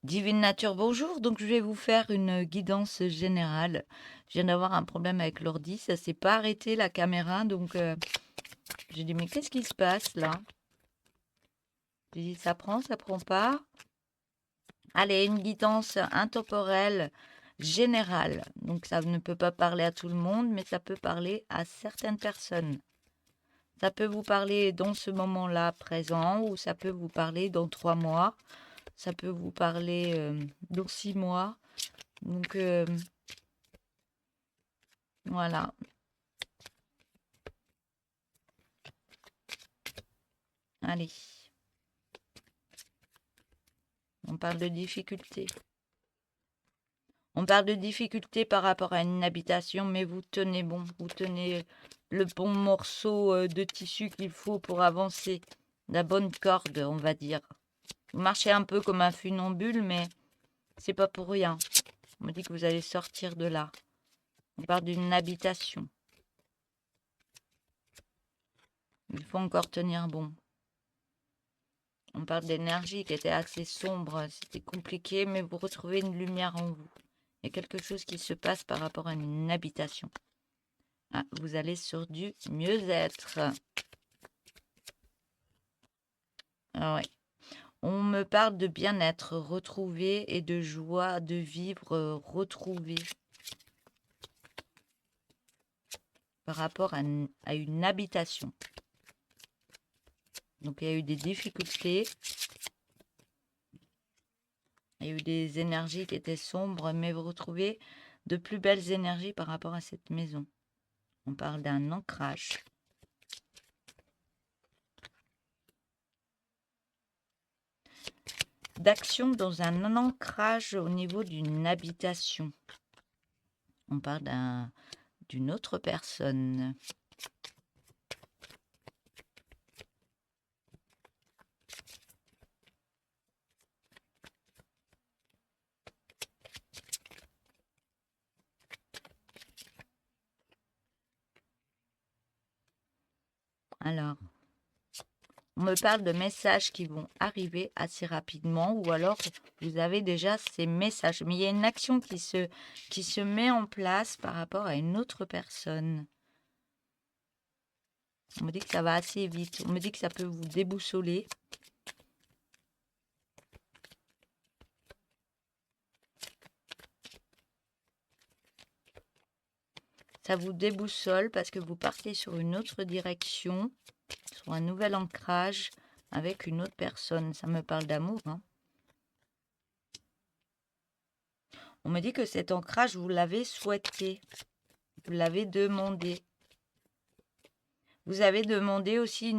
Divine Nature, bonjour. Donc, je vais vous faire une guidance générale. Je viens d'avoir un problème avec l'ordi. Ça s'est pas arrêté la caméra. Donc, j'ai dit, mais qu'est-ce qui se passe là? J'ai dit, ça prend pas. Allez, une guidance intemporelle générale. Donc, ça ne peut pas parler à tout le monde, mais ça peut parler à certaines personnes. Ça peut vous parler dans ce moment-là présent, ou ça peut vous parler dans 3 mois. Ça peut vous parler dans 6 mois. Donc, voilà. Allez, on parle de difficultés. On parle de difficultés par rapport à une habitation, mais vous tenez bon, vous tenez le bon morceau de tissu qu'il faut pour avancer, la bonne corde, on va dire. Vous marchez un peu comme un funambule, mais c'est pas pour rien. On me dit que vous allez sortir de là. On parle d'une habitation. Il faut encore tenir bon. On parle d'énergie qui était assez sombre, c'était compliqué, mais vous retrouvez une lumière en vous. Il y a quelque chose qui se passe par rapport à une habitation. Ah, vous allez sur du mieux-être. Ah ouais. On me parle de bien-être retrouvé et de joie de vivre retrouvée par rapport à une habitation. Donc il y a eu des difficultés, il y a eu des énergies qui étaient sombres, mais vous retrouvez de plus belles énergies par rapport à cette maison. On parle d'un ancrage. D'action dans un ancrage au niveau d'une habitation. On parle d'une autre personne. Alors, on me parle de messages qui vont arriver assez rapidement ou alors vous avez déjà ces messages. Mais il y a une action qui se met en place par rapport à une autre personne. On me dit que ça va assez vite. On me dit que ça peut vous déboussoler. Ça vous déboussole parce que vous partez sur une autre direction, sur un nouvel ancrage avec une autre personne. Ça me parle d'amour, hein. On me dit que cet ancrage, vous l'avez souhaité, vous l'avez demandé. Vous avez demandé aussi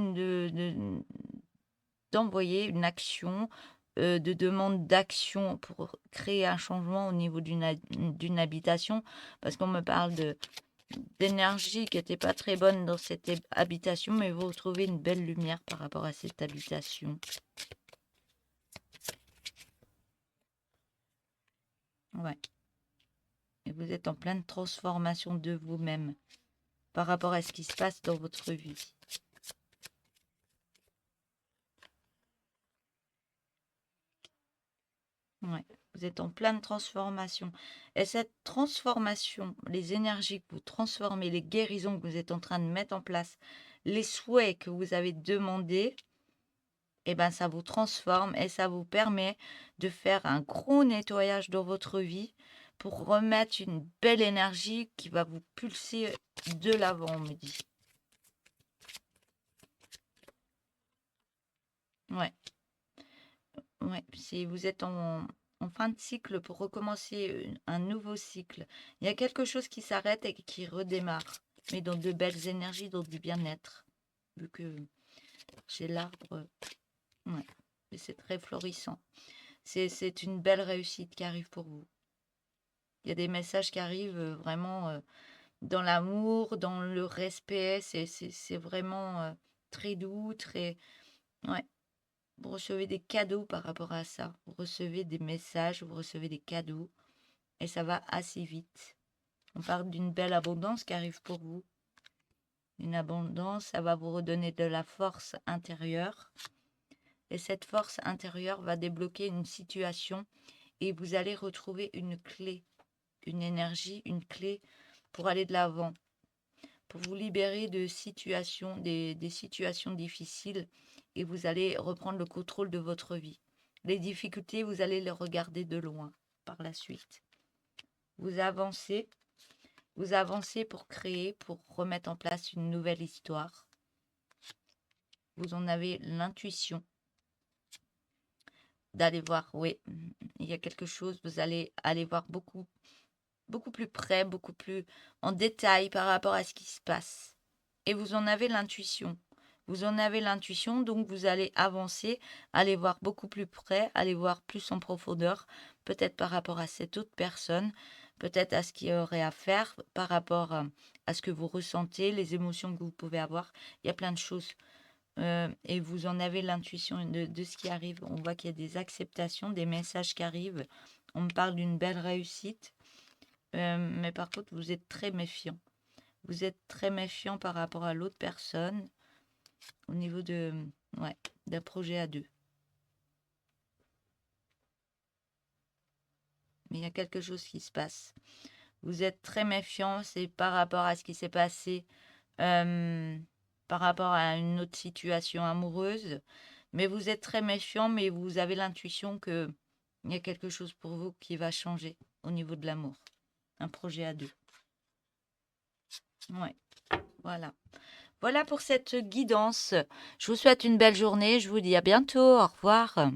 d'envoyer une action, de demande d'action pour créer un changement au niveau d'une habitation, parce qu'on me parle d'énergie qui n'était pas très bonne dans cette habitation, mais vous retrouvez une belle lumière par rapport à cette habitation. Ouais. Et vous êtes en pleine transformation de vous-même par rapport à ce qui se passe dans votre vie. Ouais. Vous êtes en pleine transformation. Et cette transformation, les énergies que vous transformez, les guérisons que vous êtes en train de mettre en place, les souhaits que vous avez demandés, eh ben, ça vous transforme et ça vous permet de faire un gros nettoyage dans votre vie pour remettre une belle énergie qui va vous pulser de l'avant, on me dit. Ouais, ouais. Si vous êtes en fin de cycle pour recommencer un nouveau cycle, il y a quelque chose qui s'arrête et qui redémarre, mais dans de belles énergies, dans du bien-être. Vu que j'ai l'arbre, ouais, et c'est très florissant. C'est une belle réussite qui arrive pour vous. Il y a des messages qui arrivent vraiment dans l'amour, dans le respect. C'est vraiment très doux, très... Ouais. Vous recevez des cadeaux par rapport à ça. Vous recevez des messages, vous recevez des cadeaux. Et ça va assez vite. On parle d'une belle abondance qui arrive pour vous. Une abondance, ça va vous redonner de la force intérieure. Et cette force intérieure va débloquer une situation et vous allez retrouver une clé, une énergie, une clé pour aller de l'avant, pour vous libérer de situations, des situations difficiles et vous allez reprendre le contrôle de votre vie. Les difficultés, vous allez les regarder de loin par la suite. Vous avancez pour créer, pour remettre en place une nouvelle histoire. Vous en avez l'intuition d'aller voir, oui, il y a quelque chose, vous allez aller voir beaucoup, beaucoup plus près, beaucoup plus en détail par rapport à ce qui se passe. Et vous en avez l'intuition. Vous en avez l'intuition, donc vous allez avancer, aller voir beaucoup plus près, aller voir plus en profondeur, peut-être par rapport à cette autre personne, peut-être à ce qu'il y aurait à faire, par rapport à ce que vous ressentez, les émotions que vous pouvez avoir. Il y a plein de choses. Et vous en avez l'intuition de ce qui arrive. On voit qu'il y a des acceptations, des messages qui arrivent. On me parle d'une belle réussite. Mais par contre, vous êtes très méfiant. Vous êtes très méfiant par rapport à l'autre personne au niveau d'un projet à deux. Mais il y a quelque chose qui se passe. Vous êtes très méfiant, c'est par rapport à ce qui s'est passé, par rapport à une autre situation amoureuse. Mais vous êtes très méfiant, mais vous avez l'intuition que il y a quelque chose pour vous qui va changer au niveau de l'amour. Un projet à deux. Ouais, voilà. Voilà pour cette guidance. Je vous souhaite une belle journée. Je vous dis à bientôt. Au revoir.